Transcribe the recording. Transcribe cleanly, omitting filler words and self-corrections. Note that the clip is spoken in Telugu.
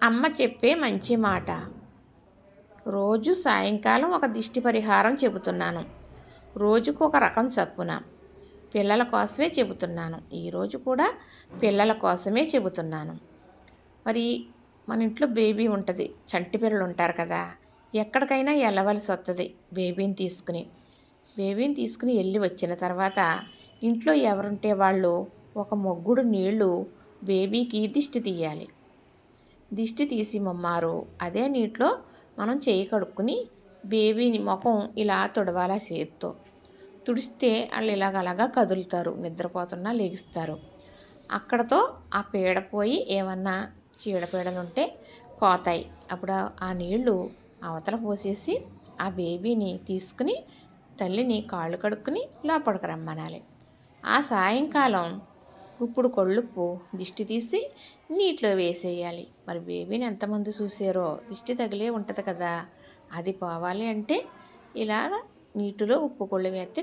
అమ్మ చెప్పే మంచి మాట. రోజు సాయంకాలం ఒక దిష్టి పరిహారం చెబుతున్నాను. రోజుకు ఒక రకం చప్పున. పిల్లల కోసమే చెబుతున్నాను. ఈరోజు కూడా పిల్లల కోసమే చెబుతున్నాను. మరి మన ఇంట్లో బేబీ ఉంటుంది, చంటి పిల్లలు ఉంటారు కదా, ఎక్కడికైనా వెళ్ళవలసి వస్తుంది బేబీని తీసుకుని వెళ్ళి వచ్చిన తర్వాత ఇంట్లో ఎవరుంటే వాళ్ళు ఒక మొగ్గుడు నీళ్లు బేబీకి దిష్టి తీయాలి. దిష్టి తీసి మమ్మారు అదే నీటిలో మనం చేయి కడుక్కుని బేబీని ముఖం ఇలా తుడవాలా చేతితో. తుడిస్తే వాళ్ళు ఇలాగలాగా కదులుతారు, నిద్రపోతున్నా లెగుస్తారు. అక్కడతో ఆ పీడ పోయి ఏమన్నా చీడపీడలు ఉంటే పోతాయి. అప్పుడు ఆ నీళ్లు అవతల పోసేసి ఆ బేబీని తీసుకుని తల్లిని కాళ్ళు కడుక్కుని లోపలికి రమ్మనాలి. ఆ సాయంకాలం ఇప్పుడు కొళ్ళుప్పు దిష్టి తీసి నీటిలో వేసేయాలి. మరి బేబీని ఎంతమంది చూసారో దిష్టి తగిలే ఉంటుంది కదా, అది పోవాలి అంటే ఇలాగ నీటిలో ఉప్పు కొళ్ళు వేస్తే